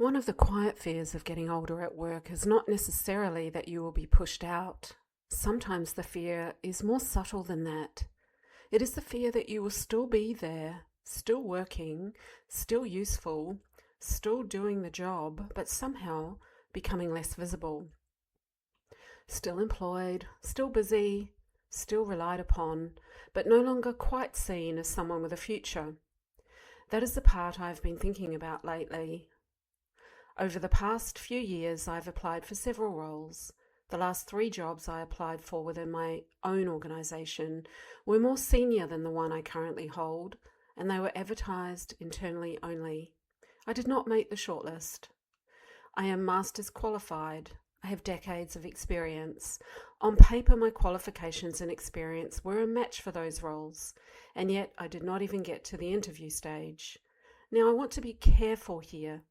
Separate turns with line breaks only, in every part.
One of the quiet fears of getting older at work is not necessarily that you will be pushed out. Sometimes the fear is more subtle than that. It is the fear that you will still be there, still working, still useful, still doing the job, but somehow becoming less visible. Still employed, still busy, still relied upon, but no longer quite seen as someone with a future. That is the part I've been thinking about lately. Over the past few years, I've applied for several roles. The last 3 jobs I applied for within my own organisation were more senior than the one I currently hold, and they were advertised internally only. I did not make the shortlist. I am master's qualified. I have decades of experience. On paper, my qualifications and experience were a match for those roles, and yet I did not even get to the interview stage. Now, I want to be careful here.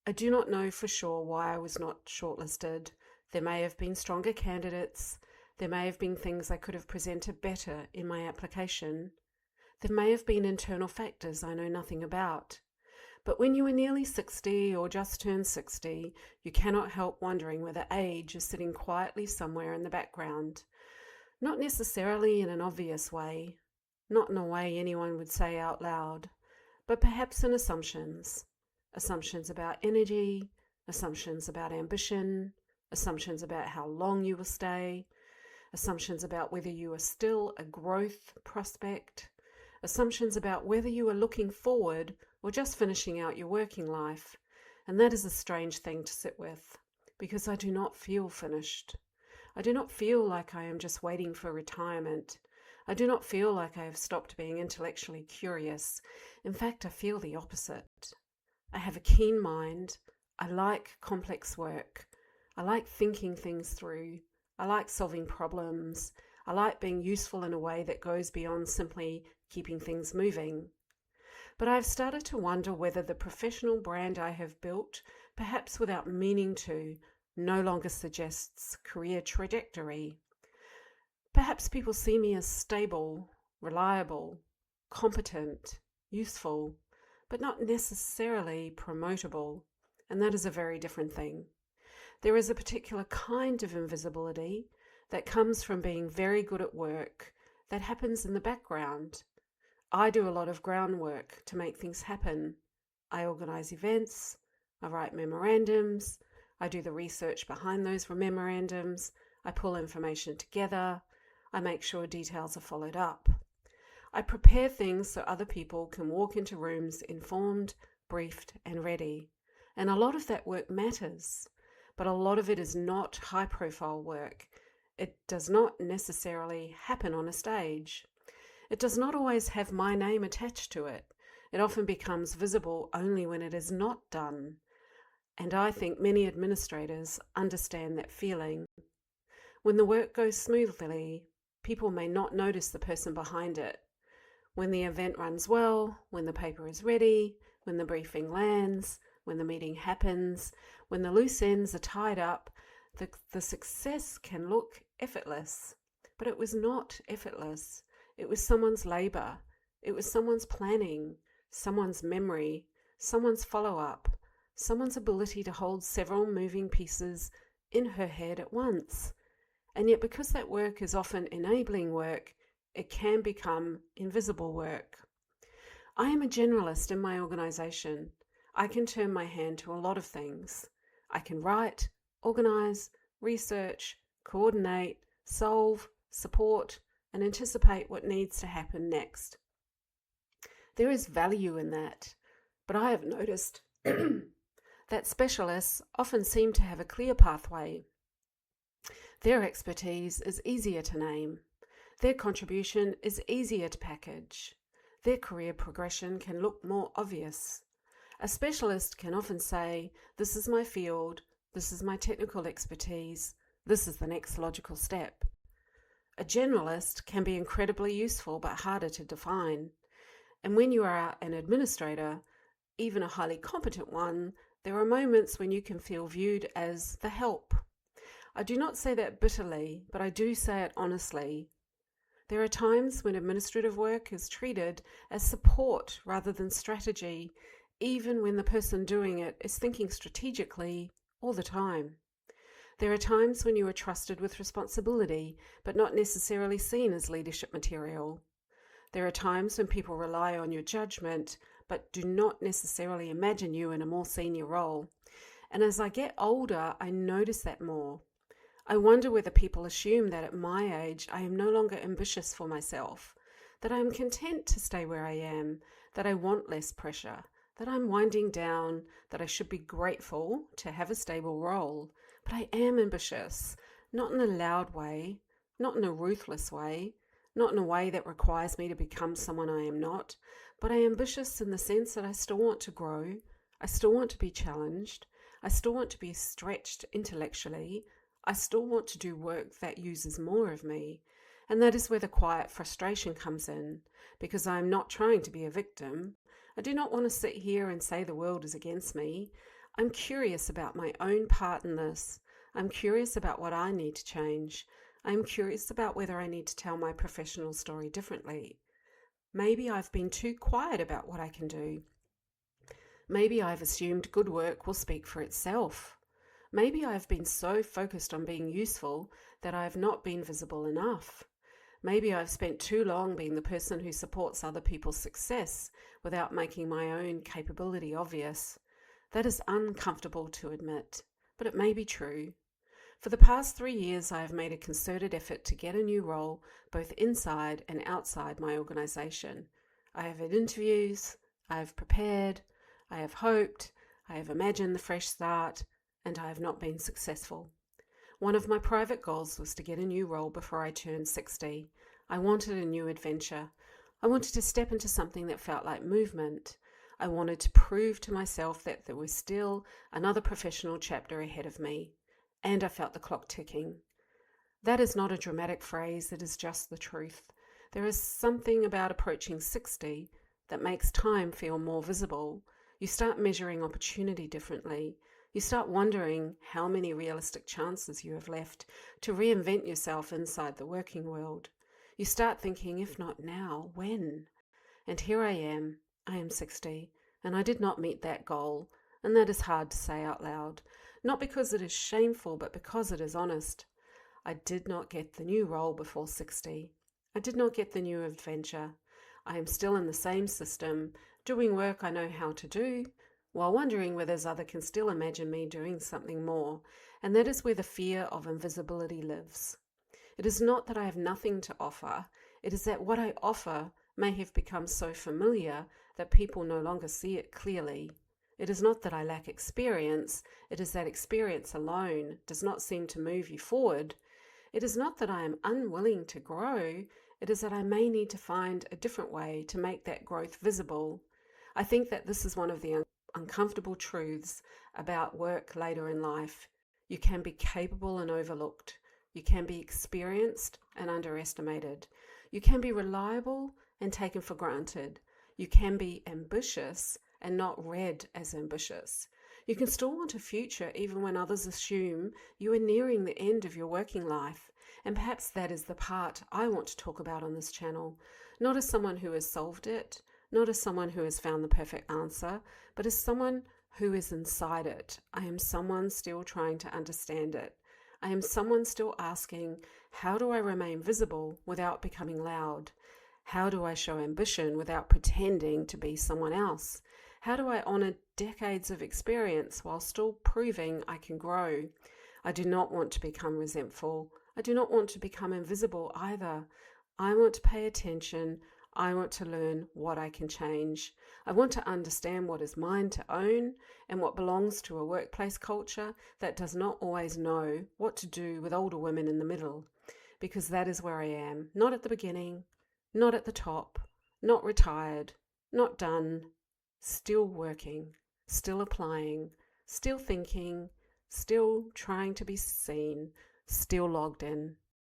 I do not know for sure why I was not shortlisted. There may have been stronger candidates. There may have been things I could have presented better in my application. There may have been internal factors I know nothing about. But when you are nearly 60 or just turned 60, you cannot help wondering whether age is sitting quietly somewhere in the background. Not necessarily in an obvious way, not in a way anyone would say out loud, but perhaps in assumptions. Assumptions about energy, assumptions about ambition, assumptions about how long you will stay, assumptions about whether you are still a growth prospect, assumptions about whether you are looking forward or just finishing out your working life. And that is a strange thing to sit with, because I do not feel finished. I do not feel like I am just waiting for retirement. I do not feel like I have stopped being intellectually curious. In fact, I feel the opposite. I have a keen mind. I like complex work. I like thinking things through. I like solving problems. I like being useful in a way that goes beyond simply keeping things moving. But I've started to wonder whether the professional brand I have built, perhaps without meaning to, no longer suggests career trajectory. Perhaps people see me as stable, reliable, competent, useful, but not necessarily promotable, and that is a very different thing. There is a particular kind of invisibility that comes from being very good at work that happens in the background. I do a lot of groundwork to make things happen. I organise events, I write memorandums, I do the research behind those memorandums, I pull information together, I make sure details are followed up. I prepare things so other people can walk into rooms informed, briefed, and ready. And a lot of that work matters, but a lot of it is not high-profile work. It does not necessarily happen on a stage. It does not always have my name attached to it. It often becomes visible only when it is not done. And I think many administrators understand that feeling. When the work goes smoothly, people may not notice the person behind it. When the event runs well, when the paper is ready, when the briefing lands, when the meeting happens, when the loose ends are tied up, the success can look effortless. But it was not effortless. It was someone's labour. It was someone's planning, someone's memory, someone's follow-up, someone's ability to hold several moving pieces in her head at once. And yet, because that work is often enabling work, it can become invisible work. I am a generalist in my organisation. I can turn my hand to a lot of things. I can write, organise, research, coordinate, solve, support, and anticipate what needs to happen next. There is value in that, but I have noticed that specialists often seem to have a clear pathway. Their expertise is easier to name. Their contribution is easier to package. Their career progression can look more obvious. A specialist can often say, "This is my field, this is my technical expertise, this is the next logical step." A generalist can be incredibly useful but harder to define. And when you are an administrator, even a highly competent one, there are moments when you can feel viewed as the help. I do not say that bitterly, but I do say it honestly. There are times when administrative work is treated as support rather than strategy, even when the person doing it is thinking strategically all the time. There are times when you are trusted with responsibility, but not necessarily seen as leadership material. There are times when people rely on your judgment, but do not necessarily imagine you in a more senior role. And as I get older, I notice that more. I wonder whether people assume that at my age I am no longer ambitious for myself, that I am content to stay where I am, that I want less pressure, that I'm winding down, that I should be grateful to have a stable role. But I am ambitious, not in a loud way, not in a ruthless way, not in a way that requires me to become someone I am not, but I am ambitious in the sense that I still want to grow, I still want to be challenged, I still want to be stretched intellectually, I still want to do work that uses more of me. And that is where the quiet frustration comes in, because I am not trying to be a victim. I do not want to sit here and say the world is against me. I'm curious about my own part in this. I'm curious about what I need to change. I'm curious about whether I need to tell my professional story differently. Maybe I've been too quiet about what I can do. Maybe I've assumed good work will speak for itself. Maybe I've been so focused on being useful that I have not been visible enough. Maybe I've spent too long being the person who supports other people's success without making my own capability obvious. That is uncomfortable to admit, but it may be true. For the past 3 years, I have made a concerted effort to get a new role both inside and outside my organisation. I have had interviews, I have prepared, I have hoped, I have imagined the fresh start, and I have not been successful. One of my private goals was to get a new role before I turned 60. I wanted a new adventure. I wanted to step into something that felt like movement. I wanted to prove to myself that there was still another professional chapter ahead of me. And I felt the clock ticking. That is not a dramatic phrase, it is just the truth. There is something about approaching 60 that makes time feel more visible. You start measuring opportunity differently. You start wondering how many realistic chances you have left to reinvent yourself inside the working world. You start thinking, if not now, when? And here I am 60, and I did not meet that goal, and that is hard to say out loud, not because it is shameful, but because it is honest. I did not get the new role before 60. I did not get the new adventure. I am still in the same system, doing work I know how to do, while wondering whether others can still imagine me doing something more, and that is where the fear of invisibility lives. It is not that I have nothing to offer, it is that what I offer may have become so familiar that people no longer see it clearly. It is not that I lack experience, it is that experience alone does not seem to move you forward. It is not that I am unwilling to grow, it is that I may need to find a different way to make that growth visible. I think that this is one of the uncomfortable truths about work later in life. You can be capable and overlooked. You can be experienced and underestimated. You can be reliable and taken for granted. You can be ambitious and not read as ambitious. You can still want a future even when others assume you are nearing the end of your working life. And perhaps that is the part I want to talk about on this channel, not as someone who has solved it, not as someone who has found the perfect answer, but as someone who is inside it. I am someone still trying to understand it. I am someone still asking, how do I remain visible without becoming loud? How do I show ambition without pretending to be someone else? How do I honor decades of experience while still proving I can grow? I do not want to become resentful. I do not want to become invisible either. I want to pay attention. I want to learn what I can change. I want to understand what is mine to own and what belongs to a workplace culture that does not always know what to do with older women in the middle, because that is where I am, not at the beginning, not at the top, not retired, not done, still working, still applying, still thinking, still trying to be seen, still logged in.